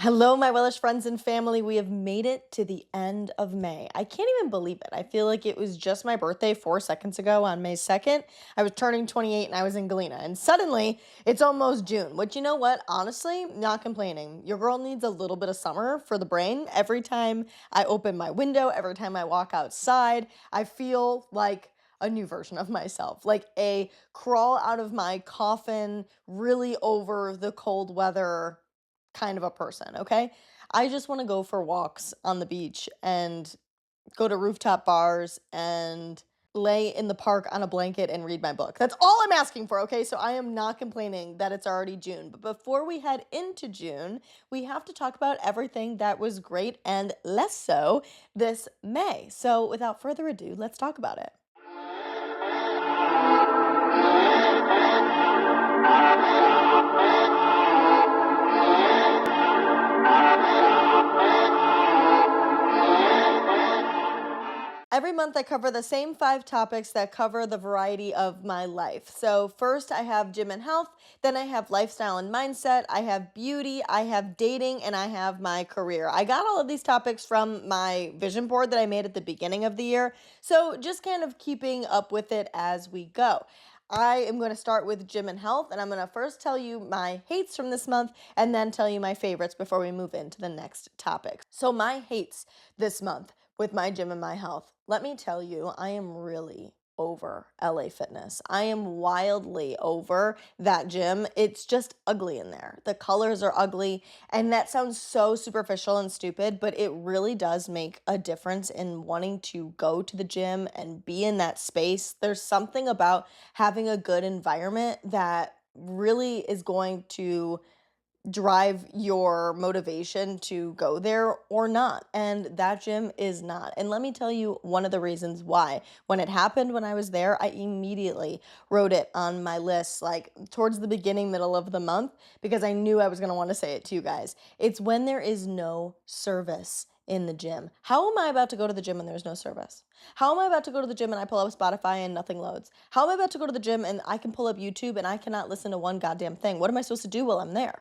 Hello, my Welsh friends and family. We have made it to the end of May. I can't even believe it. I feel like it was just my birthday 4 seconds ago on May 2nd. I was turning 28 and I was in Galena. And suddenly it's almost June, which you know what? Honestly, not complaining. Your girl needs a little bit of summer for the brain. Every time I open my window, every time I walk outside, I feel like a new version of myself, like a crawl out of my coffin, really over the cold weather kind of a person, okay? I just want to go for walks on the beach and go to rooftop bars and lay in the park on a blanket and read my book. That's all I'm asking for, okay? So I am not complaining that it's already June. But before we head into June, we have to talk about everything that was great and less so this May. So without further ado, let's talk about it. Every month, I cover the same 5 topics that cover the variety of my life. So, first, I have gym and health, then, I have lifestyle and mindset, I have beauty, I have dating, and I have my career. I got all of these topics from my vision board that I made at the beginning of the year. So, just kind of keeping up with it as we go. I am going to start with gym and health, and I'm going to first tell you my hates from this month and then tell you my favorites before we move into the next topic. So, my hates this month with my gym and my health. Let me tell you, I am really over LA Fitness. I am wildly over that gym. It's just ugly in there. The colors are ugly, and that sounds so superficial and stupid, but it really does make a difference in wanting to go to the gym and be in that space. There's something about having a good environment that really is going to drive your motivation to go there or not. And that gym is not. And let me tell you one of the reasons why. When it happened when I was there, I immediately wrote it on my list, like towards the beginning, middle of the month, because I knew I was going to want to say it to you guys. It's when there is no service in the gym. How am I about to go to the gym and there's no service? How am I about to go to the gym and I pull up Spotify and nothing loads? How am I about to go to the gym and I can pull up YouTube and I cannot listen to one goddamn thing? What am I supposed to do while I'm there?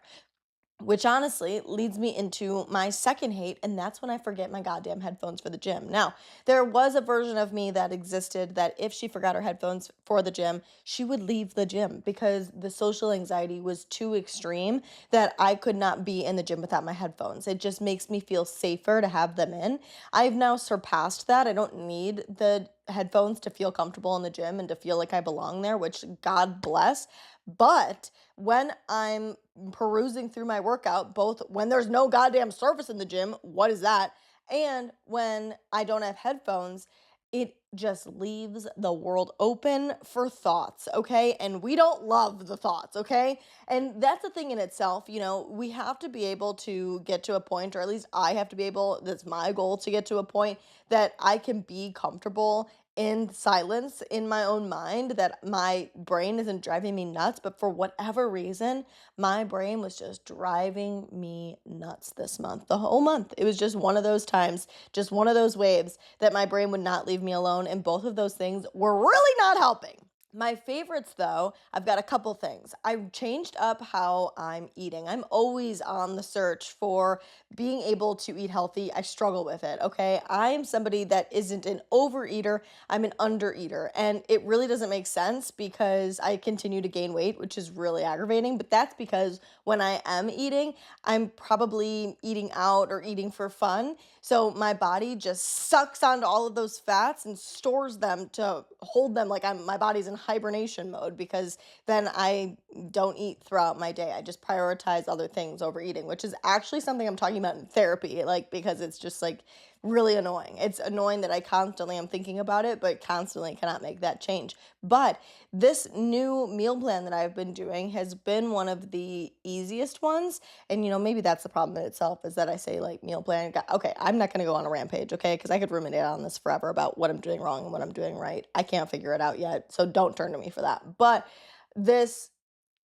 Which honestly leads me into my second hate, and that's when I forget my goddamn headphones for the gym. Now, there was a version of me that existed that if she forgot her headphones for the gym, she would leave the gym because the social anxiety was too extreme that I could not be in the gym without my headphones. It just makes me feel safer to have them in. I've now surpassed that. I don't need the headphones to feel comfortable in the gym and to feel like I belong there, which God bless. But when I'm perusing through my workout, both when there's no goddamn service in the gym, what is that? And when I don't have headphones, it just leaves the world open for thoughts, okay? And we don't love the thoughts, okay? And that's a thing in itself, we have to be able to get to a point, or at least I have to be able, that's my goal, to get to a point that I can be comfortable in silence in my own mind, that my brain isn't driving me nuts. But for whatever reason, my brain was just driving me nuts this month. The whole month. It was just one of those times, just one of those waves that my brain would not leave me alone. And both of those things were really not helping. My favorites, though, I've got a couple things. I've changed up how I'm eating. I'm always on the search for being able to eat healthy. I struggle with it, okay? I am somebody that isn't an overeater, I'm an undereater. And it really doesn't make sense because I continue to gain weight, which is really aggravating. But that's because when I am eating, I'm probably eating out or eating for fun. So my body just sucks onto all of those fats and stores them to hold them like my body's in hibernation mode, because then I don't eat throughout my day. I just prioritize other things over eating, which is actually something I'm talking about in therapy, like because it's just like really annoying. It's annoying that I constantly am thinking about it, but constantly cannot make that change. But this new meal plan that I've been doing has been one of the easiest ones. And maybe that's the problem in itself, is that I say like meal plan. Okay, I'm not going to go on a rampage, okay? Because I could ruminate on this forever about what I'm doing wrong and what I'm doing right. I can't figure it out yet, so don't turn to me for that. But this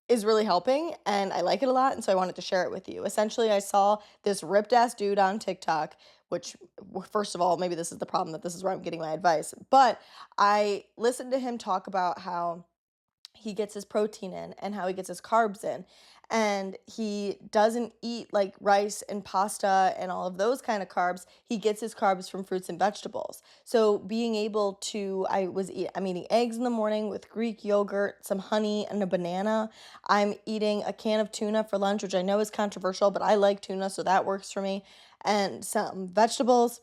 is really helping and I like it a lot, and so I wanted to share it with you. Essentially, I saw this ripped ass dude on TikTok, which, first of all, maybe this is the problem, that this is where I'm getting my advice, but I listened to him talk about how he gets his protein in and how he gets his carbs in. and he doesn't eat like rice and pasta and all of those kind of carbs. He gets his carbs from fruits and vegetables. So being able to, I'm eating eggs in the morning with Greek yogurt, some honey, and a banana. I'm eating a can of tuna for lunch, which I know is controversial, but I like tuna, so that works for me, and some vegetables.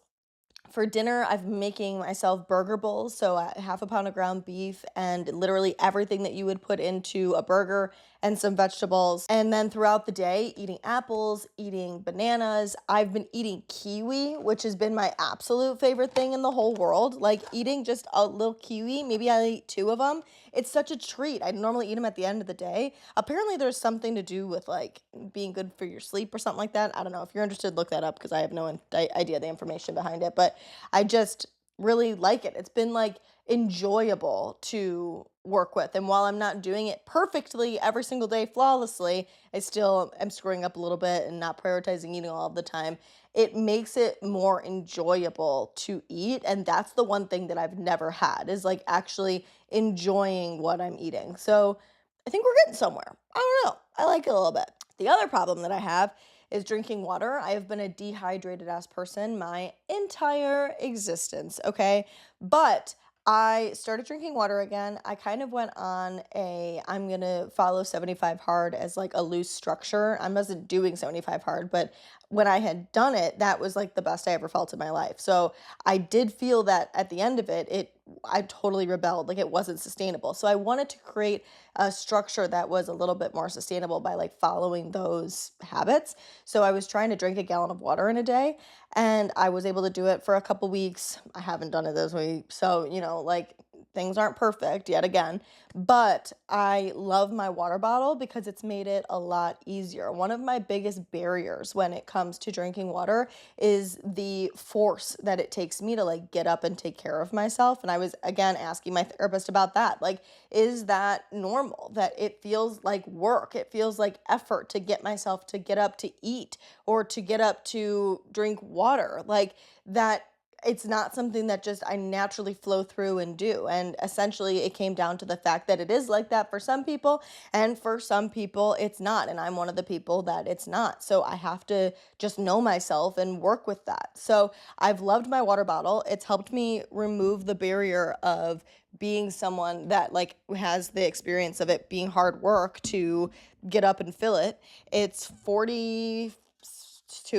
For dinner, I've been making myself burger bowls. So, half a pound of ground beef and literally everything that you would put into a burger and some vegetables. And then throughout the day, eating apples, eating bananas. I've been eating kiwi, which has been my absolute favorite thing in the whole world. Like eating just a little kiwi, maybe I eat two of them. It's such a treat. I normally eat them at the end of the day. Apparently, there's something to do with like being good for your sleep or something like that. I don't know. If you're interested, look that up because I have no idea the information behind it. But I just really like it. It's been like enjoyable to work with. And while I'm not doing it perfectly every single day flawlessly, I still am screwing up a little bit and not prioritizing eating all of the time. It makes it more enjoyable to eat. And that's the one thing that I've never had is like actually enjoying what I'm eating. So I think we're getting somewhere. I don't know. I like it a little bit. The other problem that I have is drinking water. I have been a dehydrated ass person my entire existence, okay? But I started drinking water again. I kind of went on I'm gonna follow 75 hard as like a loose structure. I wasn't doing 75 hard, but when I had done it, that was like the best I ever felt in my life. So I did feel that at the end of it, I totally rebelled. Like it wasn't sustainable. So I wanted to create a structure that was a little bit more sustainable by like following those habits. So I was trying to drink a gallon of water in a day and I was able to do it for a couple weeks. I haven't done it this week. So, like things aren't perfect yet again, but I love my water bottle because it's made it a lot easier. One of my biggest barriers when it comes to drinking water is the force that it takes me to like get up and take care of myself. And I was again asking my therapist about that. Like, is that normal? That it feels like work, it feels like effort to get myself to get up to eat or to get up to drink water. Like that it's not something that just I naturally flow through and do. And essentially, it came down to the fact that it is like that for some people, and for some people, it's not. And I'm one of the people that it's not. So I have to just know myself and work with that. So I've loved my water bottle. It's helped me remove the barrier of being someone that like has the experience of it being hard work to get up and fill it. It's 42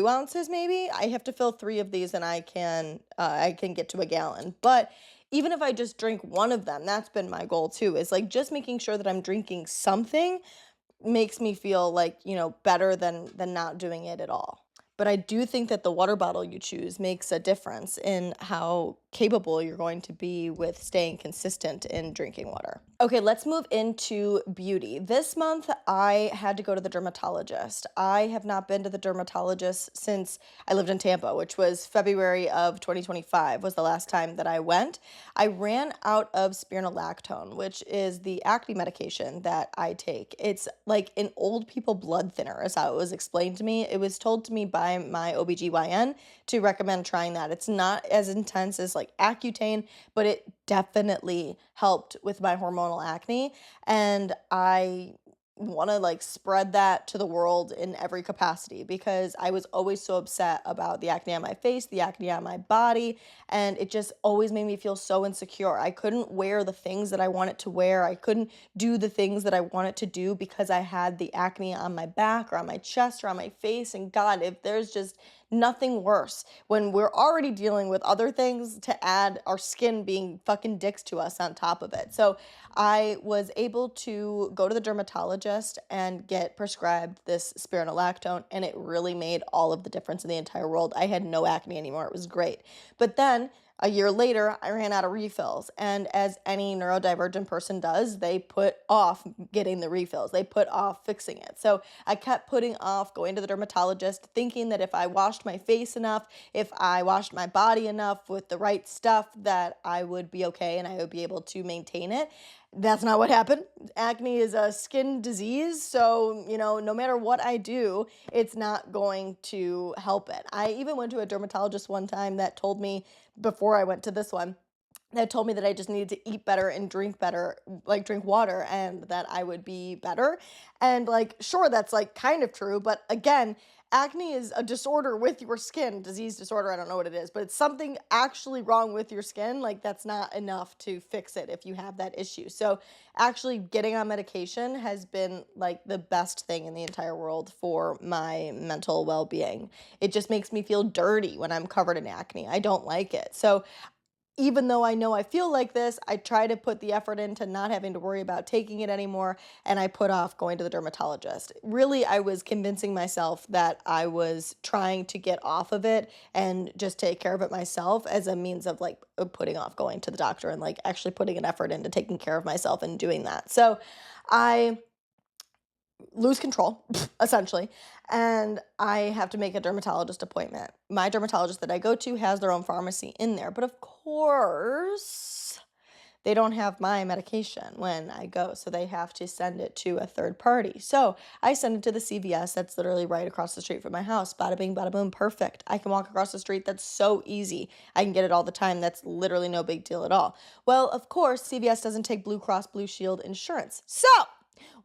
ounces maybe. I have to fill three of these and I can get to a gallon. But even if I just drink one of them, that's been my goal too, is like just making sure that I'm drinking something makes me feel like, better than not doing it at all. But I do think that the water bottle you choose makes a difference in how capable you're going to be with staying consistent in drinking water. Okay, let's move into beauty. This month, I had to go to the dermatologist. I have not been to the dermatologist since I lived in Tampa, which was February of 2025 was the last time that I went. I ran out of spironolactone, which is the acne medication that I take. It's like an old people blood thinner, is how it was explained to me. It was told to me by my OBGYN to recommend trying that. It's not as intense as like Accutane, but it definitely helped with my hormonal acne. And I want to like spread that to the world in every capacity because I was always so upset about the acne on my face, the acne on my body, and it just always made me feel so insecure. I couldn't wear the things that I wanted to wear. I couldn't do the things that I wanted to do because I had the acne on my back or on my chest or on my face. And God, if there's just nothing worse when we're already dealing with other things to add our skin being fucking dicks to us on top of it. So I was able to go to the dermatologist and get prescribed this spironolactone, and it really made all of the difference in the entire world. I had no acne anymore. It was great. But then a year later, I ran out of refills. And as any neurodivergent person does, they put off getting the refills. They put off fixing it. So I kept putting off going to the dermatologist, thinking that if I washed my face enough, if I washed my body enough with the right stuff, that I would be okay and I would be able to maintain it. That's not what happened. Acne is a skin disease, so, no matter what I do, it's not going to help it. I even went to a dermatologist one time that told me before I went to this one that told me that I just needed to eat better and drink better, like drink water, and that I would be better. And like, sure, that's like kind of true. But again, acne is a disorder with your skin, disease disorder. I don't know what it is, but it's something actually wrong with your skin. Like, that's not enough to fix it if you have that issue. So, actually, getting on medication has been like the best thing in the entire world for my mental well being. It just makes me feel dirty when I'm covered in acne. I don't like it. So, even though I know I feel like this, I try to put the effort into not having to worry about taking it anymore, and I put off going to the dermatologist. Really, I was convincing myself that I was trying to get off of it and just take care of it myself as a means of like putting off going to the doctor and like actually putting an effort into taking care of myself and doing that. So I lose control essentially, and I have to make a dermatologist appointment. My dermatologist that I go to has their own pharmacy in there, but of course they don't have my medication when I go, so they have to send it to a third party. So I send it to the CVS that's literally right across the street from my house. Bada bing, bada boom, perfect. I can walk across the street. That's so easy. I can get it all the time. That's literally no big deal at all. Well, of course, CVS doesn't take Blue Cross Blue Shield insurance. So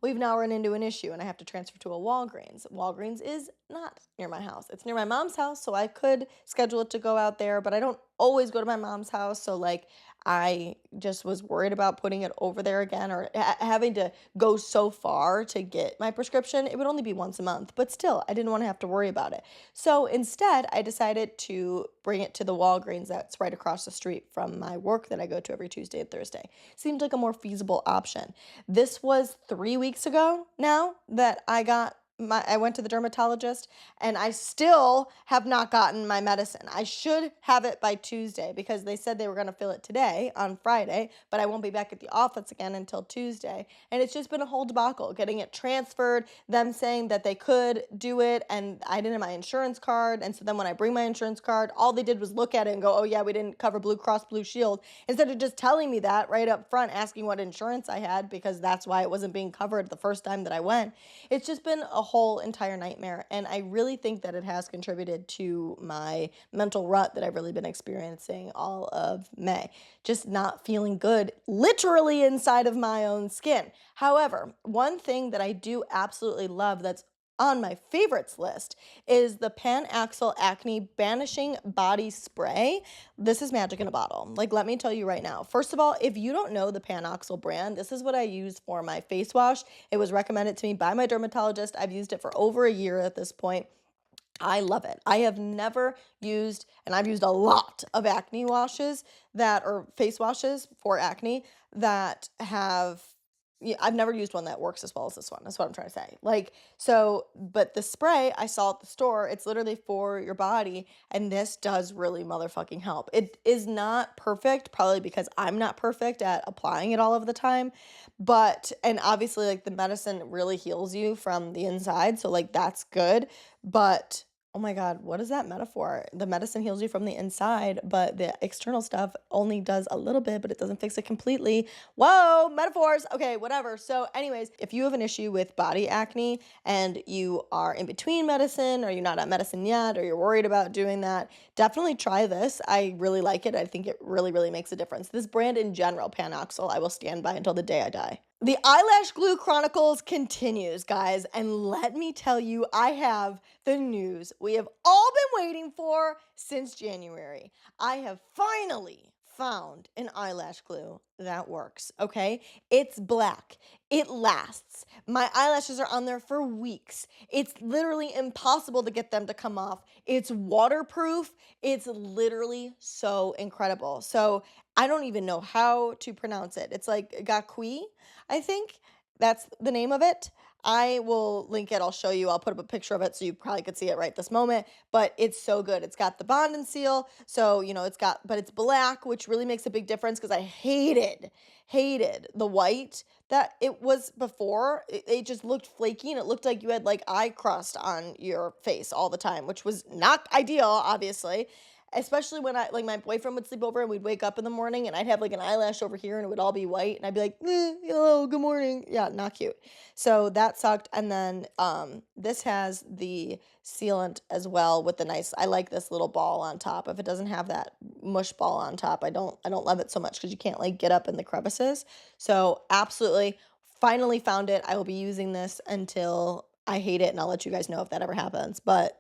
we've now run into an issue and I have to transfer to a Walgreens. Walgreens is not near my house. It's near my mom's house, so I could schedule it to go out there, but I don't always go to my mom's house. So, like, I just was worried about putting it over there again or having to go so far to get my prescription. It would only be once a month, but still, I didn't want to have to worry about it. So instead, I decided to bring it to the Walgreens that's right across the street from my work that I go to every Tuesday and Thursday. Seemed like a more feasible option. This was 3 weeks ago now that I went to the dermatologist, and I still have not gotten my medicine. I should have it by Tuesday because they said they were going to fill it today on Friday, but I won't be back at the office again until Tuesday. And it's just been a whole debacle getting it transferred, them saying that they could do it, and I didn't have my insurance card. And so then when I bring my insurance card, all they did was look at it and go, "Oh yeah, we didn't cover Blue Cross Blue Shield," instead of just telling me that right up front, asking what insurance I had, because that's why it wasn't being covered the first time that I went. It's just been a whole entire nightmare. And I really think that it has contributed to my mental rut that I've really been experiencing all of May. Just not feeling good, literally inside of my own skin. However, one thing that I do absolutely love that's on my favorites list is the Panaxle Acne Banishing Body Spray. This is magic in a bottle. Like, let me tell you right now. First of all, if you don't know the Panaxle brand, this is what I use for my face wash. It was recommended to me by my dermatologist. I've used it for over a year at this point. I love it. I have never used, and I've used a lot of acne washes or face washes for acne that have, yeah, I've never used one that works as well as this one. That's what I'm trying to say. Like, so, but the spray I saw at the store, it's literally for your body, and this does really motherfucking help. It is not perfect, probably because I'm not perfect at applying it all of the time, and obviously, like, the medicine really heals you from the inside, so, like, that's good, but oh my God, what is that metaphor? The medicine heals you from the inside, but the external stuff only does a little bit, but it doesn't fix it completely. Whoa, metaphors. Okay, whatever. So, anyways, if you have an issue with body acne and you are in between medicine or you're not on medicine yet or you're worried about doing that, definitely try this. I really like it. I think it really, really makes a difference. This brand in general, Panoxyl, I will stand by until the day I die. The Eyelash Glue Chronicles continues, guys, and let me tell you, I have the news we have all been waiting for since January. I have finally found an eyelash glue that works, okay? It's black. It lasts. My eyelashes are on there for weeks. It's literally impossible to get them to come off. It's waterproof. It's literally so incredible. So I don't even know how to pronounce it. It's like Gakui, I think. That's the name of it. I will link it. I'll show you. I'll put up a picture of it so you probably could see it right this moment. But it's so good. It's got the bond and seal. So, but it's black, which really makes a big difference because I hated the white that it was before. It just looked flaky and it looked like you had like eye crust on your face all the time, which was not ideal, obviously. especially when my boyfriend would sleep over and we'd wake up in the morning and I'd have like an eyelash over here and it would all be white and I'd be like, hello, good morning. Yeah, not cute. So that sucked. And then this has the sealant as well with the nice, I like this little ball on top. If it doesn't have that mush ball on top, I don't love it so much because you can't like get up in the crevices. So absolutely finally found it. I will be using this until I hate it and I'll let you guys know if that ever happens. But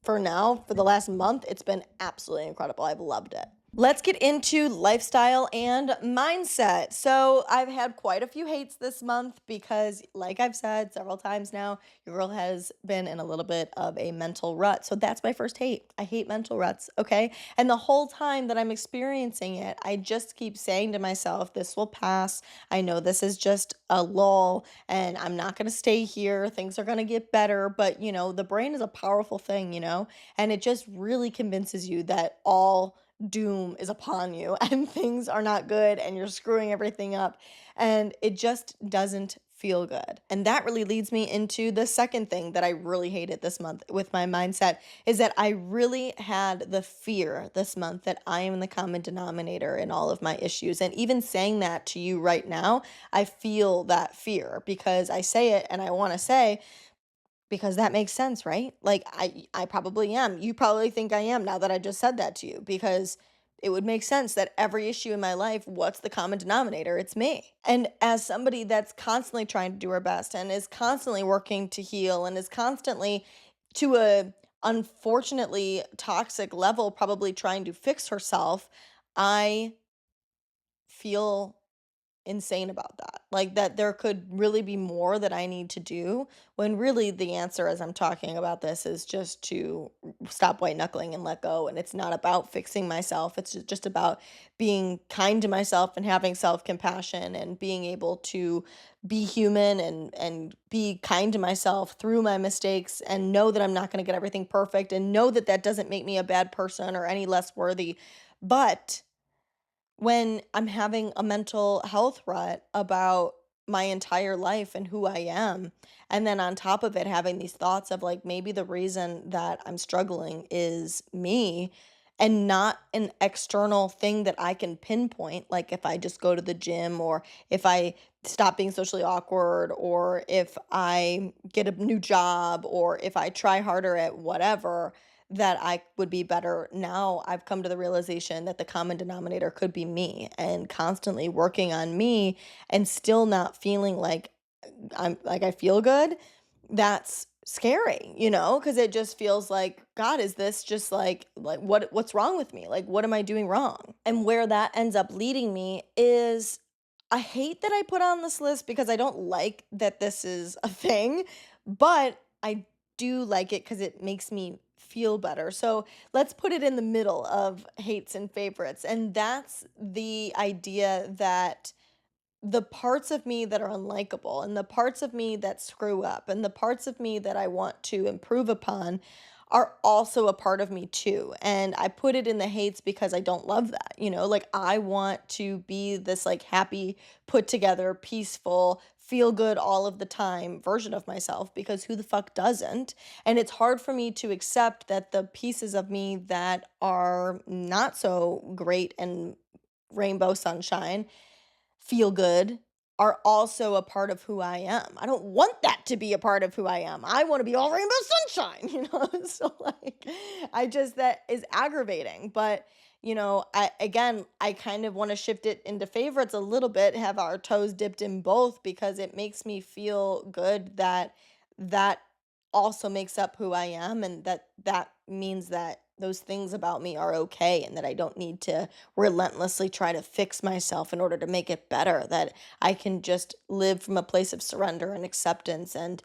for now, for the last month, it's been absolutely incredible. I've loved it. Let's get into lifestyle and mindset. So, I've had quite a few hates this month because, like I've said several times now, your girl has been in a little bit of a mental rut. So, that's my first hate. I hate mental ruts, okay? And the whole time that I'm experiencing it, I just keep saying to myself, this will pass. I know this is just a lull and I'm not going to stay here. Things are going to get better. But, the brain is a powerful thing, and it just really convinces you that all doom is upon you and things are not good and you're screwing everything up. And it just doesn't feel good. And that really leads me into the second thing that I really hated this month with my mindset is that I really had the fear this month that I am the common denominator in all of my issues. And even saying that to you right now, I feel that fear because I say it and I want to say, because that makes sense, right? Like I probably am. You probably think I am now that I just said that to you because it would make sense that every issue in my life, what's the common denominator? It's me. And as somebody that's constantly trying to do her best and is constantly working to heal and is constantly to a unfortunately toxic level probably trying to fix herself, I feel insane about that. Like that there could really be more that I need to do when really the answer as I'm talking about this is just to stop white knuckling and let go. And it's not about fixing myself. It's just about being kind to myself and having self-compassion and being able to be human and be kind to myself through my mistakes and know that I'm not going to get everything perfect and know that that doesn't make me a bad person or any less worthy. But when I'm having a mental health rut about my entire life and who I am. And then on top of it, having these thoughts of like maybe the reason that I'm struggling is me and not an external thing that I can pinpoint. Like if I just go to the gym or if I stop being socially awkward or if I get a new job or if I try harder at whatever that I would be better. Now I've come to the realization that the common denominator could be me and constantly working on me and still not feeling like I feel good. That's scary, because it just feels like, God, is this just like what's wrong with me? Like what am I doing wrong? And where that ends up leading me is I hate that I put on this list because I don't like that this is a thing, but I do like it because it makes me feel better. So let's put it in the middle of hates and favorites. And that's the idea that the parts of me that are unlikable and the parts of me that screw up and the parts of me that I want to improve upon are also a part of me too. And I put it in the hates because I don't love that. Like I want to be this like happy, put together, peaceful, feel good all of the time version of myself because who the fuck doesn't? And it's hard for me to accept that the pieces of me that are not so great and rainbow sunshine feel good are also a part of who I am. I don't want that to be a part of who I am. I want to be all rainbow sunshine, So like I just that is aggravating, but I kind of want to shift it into favorites a little bit, have our toes dipped in both because it makes me feel good that that also makes up who I am and that means that those things about me are okay and that I don't need to relentlessly try to fix myself in order to make it better, that I can just live from a place of surrender and acceptance and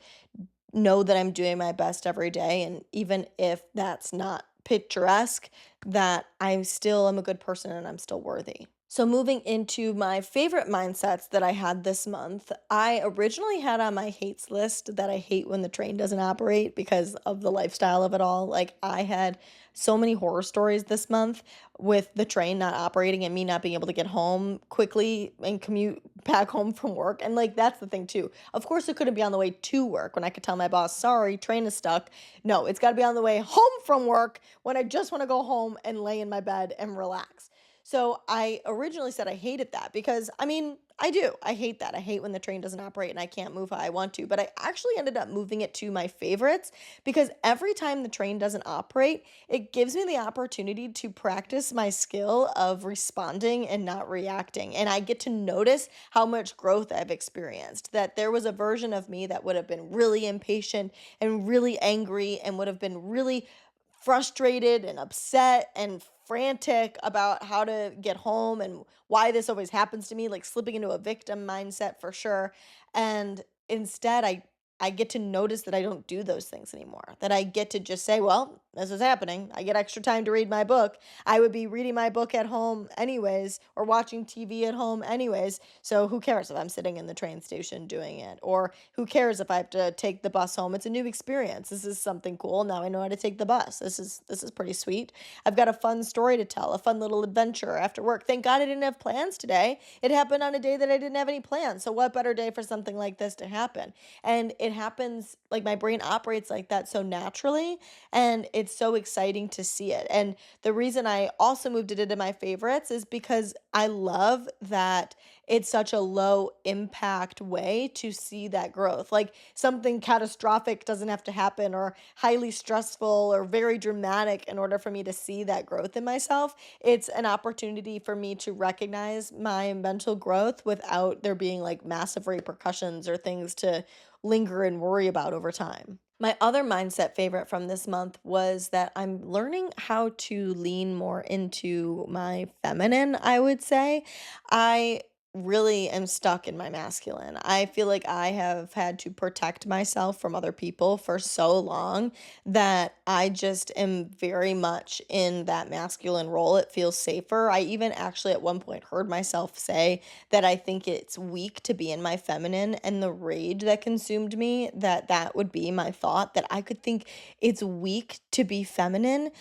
know that I'm doing my best every day. And even if that's not picturesque, that I still am a good person and I'm still worthy. So, moving into my favorite mindsets that I had this month, I originally had on my hates list that I hate when the train doesn't operate because of the lifestyle of it all. Like, I had so many horror stories this month with the train not operating and me not being able to get home quickly and commute back home from work. And, like, that's the thing, too. Of course, it couldn't be on the way to work when I could tell my boss, sorry, train is stuck. No, it's got to be on the way home from work when I just want to go home and lay in my bed and relax. So I originally said I hated that because I mean, I do. I hate that. I hate when the train doesn't operate and I can't move how I want to. But I actually ended up moving it to my favorites because every time the train doesn't operate, it gives me the opportunity to practice my skill of responding and not reacting. And I get to notice how much growth I've experienced. That there was a version of me that would have been really impatient and really angry and would have been really frustrated and upset and frantic about how to get home and why this always happens to me, like slipping into a victim mindset for sure. And instead, I get to notice that I don't do those things anymore. That I get to just say, well, this is happening. I get extra time to read my book. I would be reading my book at home anyways, or watching TV at home anyways. So who cares if I'm sitting in the train station doing it? Or who cares if I have to take the bus home? It's a new experience. This is something cool. Now I know how to take the bus. This is pretty sweet. I've got a fun story to tell, a fun little adventure after work. Thank God I didn't have plans today. It happened on a day that I didn't have any plans. So what better day for something like this to happen? And it happens like my brain operates like that so naturally, and it's so exciting to see it. And the reason I also moved it into my favorites is because I love that it's such a low impact way to see that growth. Like something catastrophic doesn't have to happen or highly stressful or very dramatic in order for me to see that growth in myself. It's an opportunity for me to recognize my mental growth without there being like massive repercussions or things to linger and worry about over time. My other mindset favorite from this month was that I'm learning how to lean more into my feminine, I would say. I really am stuck in my masculine. I feel like I have had to protect myself from other people for so long that I just am very much in that masculine role. It feels safer. I even actually at one point heard myself say that I think it's weak to be in my feminine, and the rage that consumed me, that that would be my thought, that I could think it's weak to be feminine.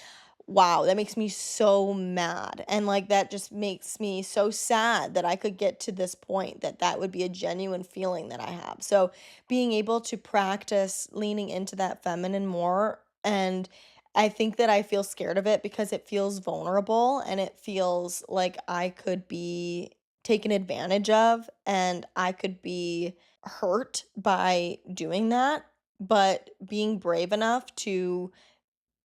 Wow, that makes me so mad. And like that just makes me so sad that I could get to this point that that would be a genuine feeling that I have. So being able to practice leaning into that feminine more, and I think that I feel scared of it because it feels vulnerable and it feels like I could be taken advantage of and I could be hurt by doing that. But being brave enough to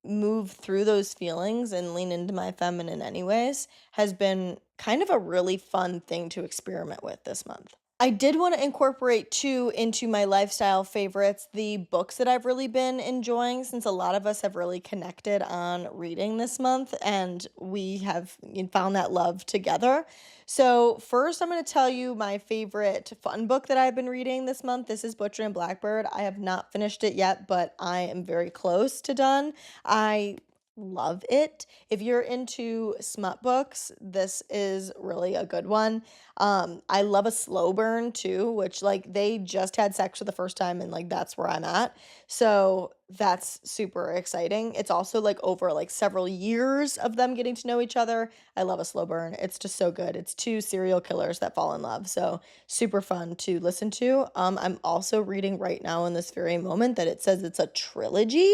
move through those feelings and lean into my feminine anyways has been kind of a really fun thing to experiment with this month. I did want to incorporate too into my lifestyle favorites the books that I've really been enjoying since a lot of us have really connected on reading this month and we have found that love together. So, first, I'm going to tell you my favorite fun book that I've been reading this month. This is Butcher and Blackbird. I have not finished it yet, but I am very close to done. I love it. If you're into smut books, this is really a good one. I love a slow burn too, which like they just had sex for the first time and like that's where I'm at. So that's super exciting. It's also like over like several years of them getting to know each other. I love a slow burn. It's just so good. It's two serial killers that fall in love. So super fun to listen to. I'm also reading right now in this very moment that it says it's a trilogy.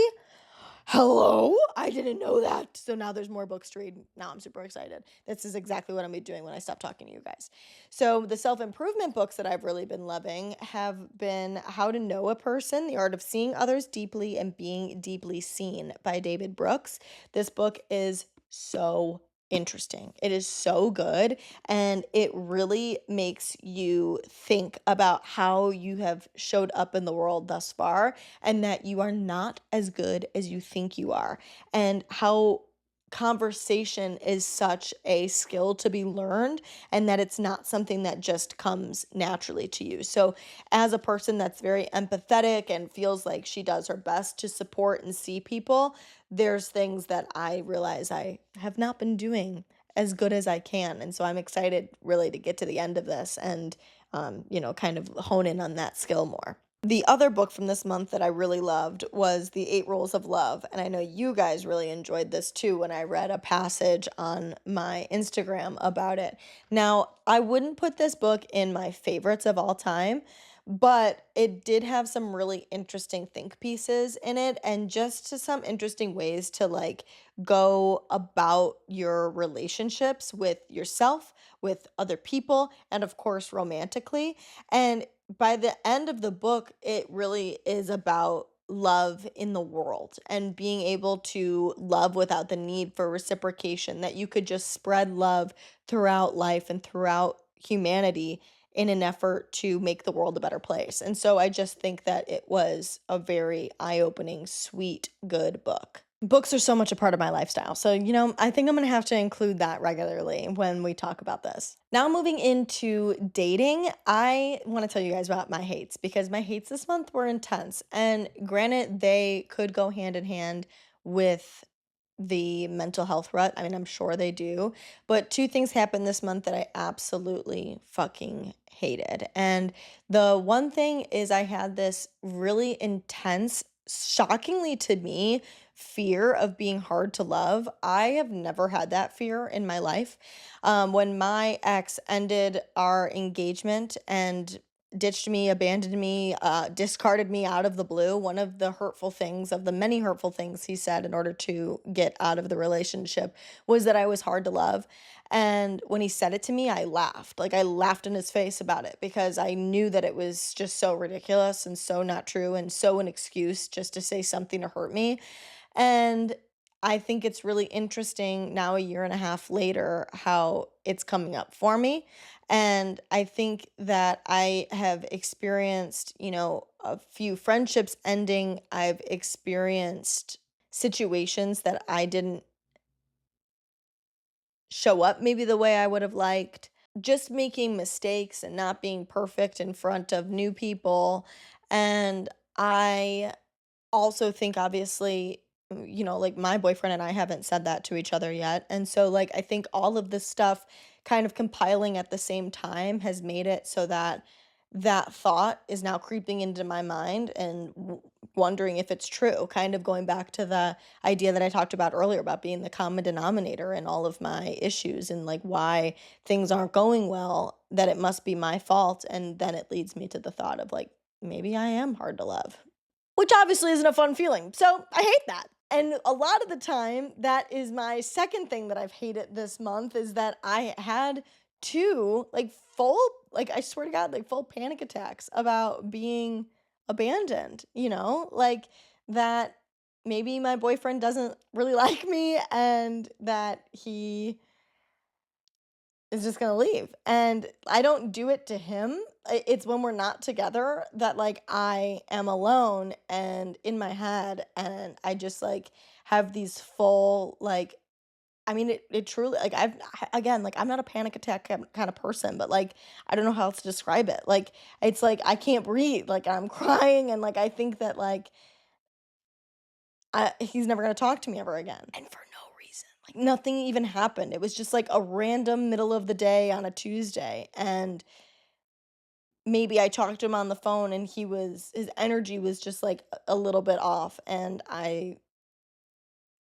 Hello? I didn't know that. So now there's more books to read. Now I'm super excited. This is exactly what I'm gonna be doing when I stop talking to you guys. So the self-improvement books that I've really been loving have been How to Know a Person, The Art of Seeing Others Deeply and Being Deeply Seen by David Brooks. This book is so interesting. It is so good and it really makes you think about how you have showed up in the world thus far and that you are not as good as you think you are, and how conversation is such a skill to be learned and that it's not something that just comes naturally to you. So, as a person that's very empathetic and feels like she does her best to support and see people, there's things that I realize I have not been doing as good as I can. And so I'm excited really to get to the end of this and, kind of hone in on that skill more. The other book from this month that I really loved was The Eight Rules of Love. And I know you guys really enjoyed this too when I read a passage on my Instagram about it. Now, I wouldn't put this book in my favorites of all time, but it did have some really interesting think pieces in it and just to some interesting ways to like go about your relationships with yourself, with other people, and of course, romantically. And by the end of the book, it really is about love in the world and being able to love without the need for reciprocation, that you could just spread love throughout life and throughout humanity in an effort to make the world a better place. And so I just think that it was a very eye opening, sweet, good book. Books are so much a part of my lifestyle. So, I think I'm going to have to include that regularly when we talk about this. Now, moving into dating, I want to tell you guys about my hates because my hates this month were intense. And granted, they could go hand in hand with the mental health rut. I mean, I'm sure they do. But two things happened this month that I absolutely fucking hated. And the one thing is I had this really intense, shockingly to me, fear of being hard to love. I have never had that fear in my life. When my ex ended our engagement and ditched me, abandoned me, discarded me out of the blue, one of the hurtful things, of the many hurtful things he said in order to get out of the relationship, was that I was hard to love. And when he said it to me, I laughed. Like I laughed in his face about it because I knew that it was just so ridiculous and so not true and so an excuse just to say something to hurt me. And I think it's really interesting now, a year and a half later, how it's coming up for me. And I think that I have experienced, a few friendships ending. I've experienced situations that I didn't show up maybe the way I would have liked, just making mistakes and not being perfect in front of new people. And I also think obviously, like my boyfriend and I haven't said that to each other yet. And so like I think all of this stuff kind of compiling at the same time has made it so that that thought is now creeping into my mind and wondering if it's true, kind of going back to the idea that I talked about earlier about being the common denominator in all of my issues and like why things aren't going well, that it must be my fault. And then it leads me to the thought of like, maybe I am hard to love, which obviously isn't a fun feeling. So I hate that. And a lot of the time, that is my second thing that I've hated this month is that I had two, like, full, like, I swear to God, like, full panic attacks about being abandoned, like that maybe my boyfriend doesn't really like me and that he is just gonna leave. And I don't do it to him. It's when we're not together that like I am alone and in my head and I just like have these full like I mean it truly like again like I'm not a panic attack kind of person, but like I don't know how else to describe it. Like it's like I can't breathe, like I'm crying and like I think that like he's never gonna talk to me ever again, and for no reason. Like nothing even happened. It was just like a random middle of the day on a Tuesday, and maybe I talked to him on the phone, and his energy was just like a little bit off, and I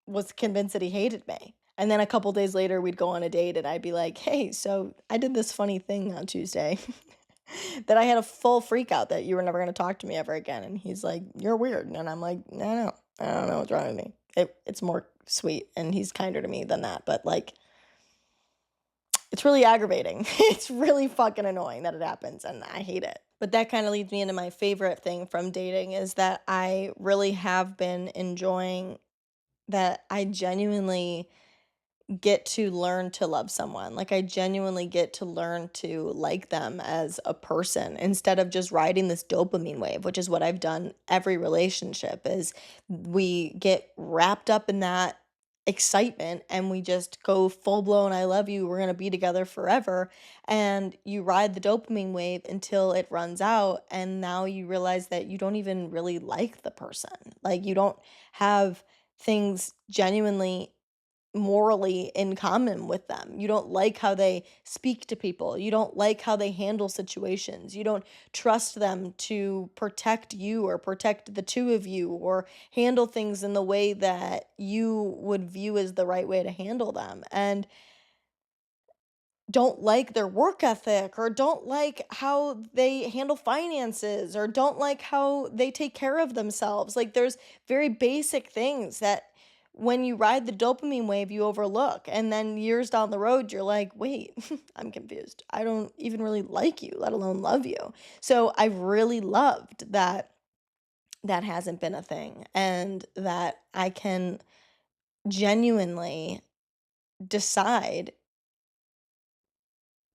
was convinced that he hated me. And then a couple days later, we'd go on a date, and I'd be like, "Hey, so I did this funny thing on Tuesday." That I had a full freak out that you were never gonna talk to me ever again. And he's like, "You're weird." And I'm like, "No, no, I don't know what's wrong with me." It's more sweet and he's kinder to me than that. But like, it's really aggravating. It's really fucking annoying that it happens and I hate it. But that kind of leads me into my favorite thing from dating is that I really have been enjoying that I genuinely get to learn to love someone. Like I genuinely get to learn to like them as a person instead of just riding this dopamine wave, which is what I've done every relationship is we get wrapped up in that excitement and we just go full blown I love you, we're going to be together forever, and you ride the dopamine wave until it runs out and now you realize that you don't even really like the person. Like you don't have things genuinely morally in common with them. You don't like how they speak to people. You don't like how they handle situations. You don't trust them to protect you or protect the two of you or handle things in the way that you would view as the right way to handle them. And don't like their work ethic or don't like how they handle finances or don't like how they take care of themselves. Like there's very basic things that when you ride the dopamine wave you overlook and then years down the road you're like, "Wait, I'm confused. I don't even really like you, let alone love you." So I've really loved that that hasn't been a thing and that I can genuinely decide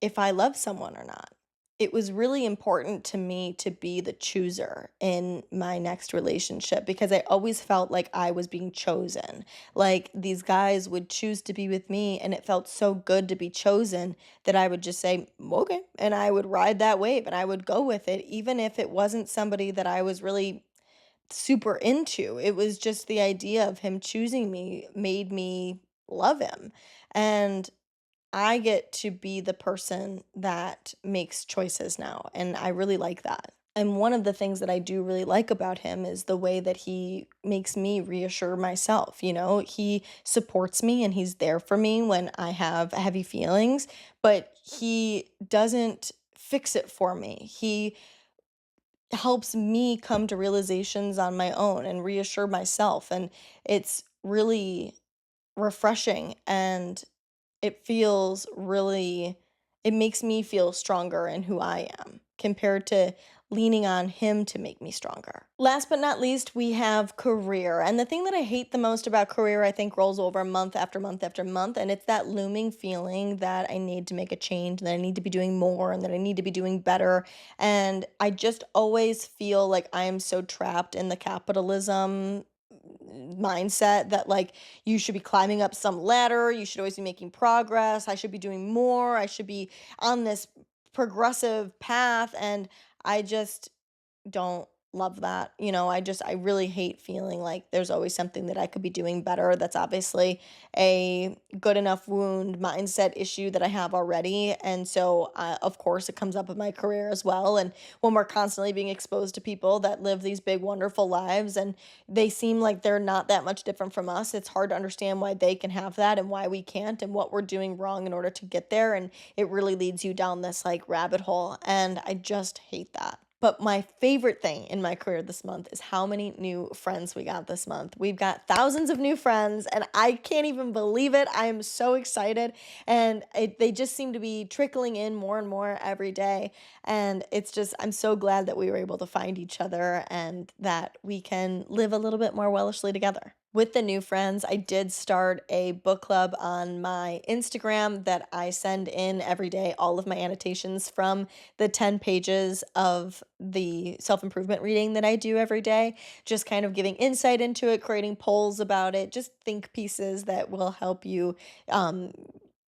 if I love someone or not. It was really important to me to be the chooser in my next relationship because I always felt like I was being chosen. Like these guys would choose to be with me, and it felt so good to be chosen that I would just say, okay. And I would ride that wave and I would go with it, even if it wasn't somebody that I was really super into. It was just the idea of him choosing me made me love him. And I get to be the person that makes choices now, and I really like that. And one of the things that I do really like about him is the way that he makes me reassure myself. You know, he supports me and he's there for me when I have heavy feelings, but he doesn't fix it for me. He helps me come to realizations on my own and reassure myself. And it's really refreshing and it makes me feel stronger in who I am compared to leaning on him to make me stronger. Last but not least, we have career. And the thing that I hate the most about career, I think, rolls over month after month after month. And it's that looming feeling that I need to make a change, that I need to be doing more, and that I need to be doing better. And I just always feel like I am so trapped in the capitalism mindset that like you should be climbing up some ladder, you should always be making progress, I should be doing more, I should be on this progressive path, and I just don't love that. You know, I really hate feeling like there's always something that I could be doing better. That's obviously a good enough wound mindset issue that I have already. And so, of course, it comes up in my career as well. And when we're constantly being exposed to people that live these big, wonderful lives and they seem like they're not that much different from us, it's hard to understand why they can have that and why we can't and what we're doing wrong in order to get there. And it really leads you down this like rabbit hole. And I just hate that. But my favorite thing in my career this month is how many new friends we got this month. We've got thousands of new friends, and I can't even believe it. I am so excited, and they just seem to be trickling in more and more every day. And it's just, I'm so glad that we were able to find each other and that we can live a little bit more wellishly together. With the new friends, I did start a book club on my Instagram that I send in every day all of my annotations from the 10 pages of the self improvement reading that I do every day, just kind of giving insight into it, creating polls about it, just think pieces that will help you um,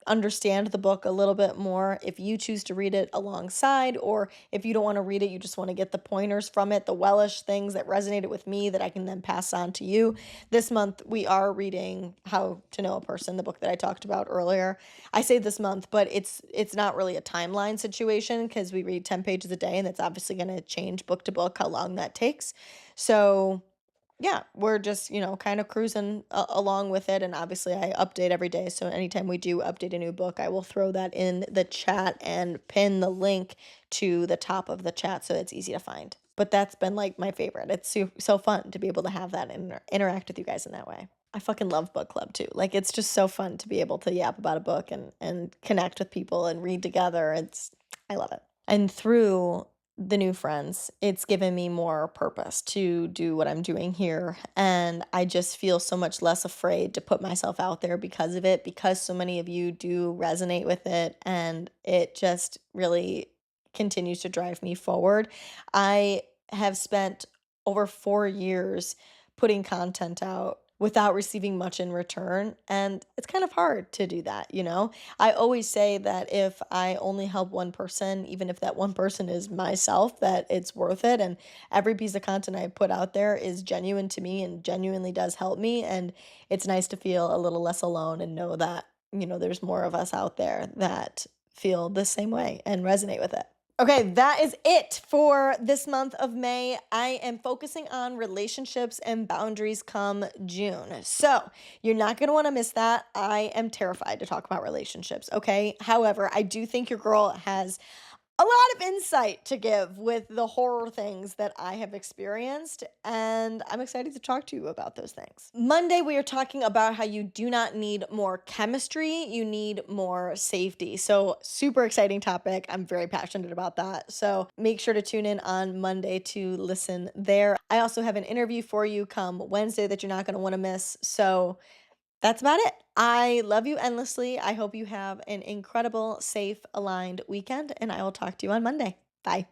understand the book a little bit more if you choose to read it alongside, or if you don't want to read it, you just want to get the pointers from it, the wellish things that resonated with me that I can then pass on to you. This month, we are reading How to Know a Person, the book that I talked about earlier. I say this month, but it's not really a timeline situation because we read 10 pages a day, and that's obviously going to change book to book how long that takes. So yeah, we're just, kind of cruising along with it. And obviously, I update every day. So anytime we do update a new book, I will throw that in the chat and pin the link to the top of the chat so it's easy to find. But that's been like my favorite. It's so fun to be able to have that and interact with you guys in that way. I fucking love book club too. Like it's just so fun to be able to yap about a book and connect with people and read together. I love it. And through the new friends, it's given me more purpose to do what I'm doing here. And I just feel so much less afraid to put myself out there because of it, because so many of you do resonate with it. And it just really continues to drive me forward. I have spent over 4 years putting content out without receiving much in return. And it's kind of hard to do that, you know? I always say that if I only help one person, even if that one person is myself, that it's worth it. And every piece of content I put out there is genuine to me and genuinely does help me. And it's nice to feel a little less alone and know that, there's more of us out there that feel the same way and resonate with it. Okay, that is it for this month of May. I am focusing on relationships and boundaries come June. So you're not going to want to miss that. I am terrified to talk about relationships. Okay. However, I do think your girl has a lot of insight to give with the horror things that I have experienced, and I'm excited to talk to you about those things. Monday, we are talking about how you do not need more chemistry, you need more safety. So, super exciting topic. I'm very passionate about that. So, make sure to tune in on Monday to listen there. I also have an interview for you come Wednesday that you're not going to want to miss. So, that's about it. I love you endlessly. I hope you have an incredible, safe, aligned weekend, and I will talk to you on Monday. Bye.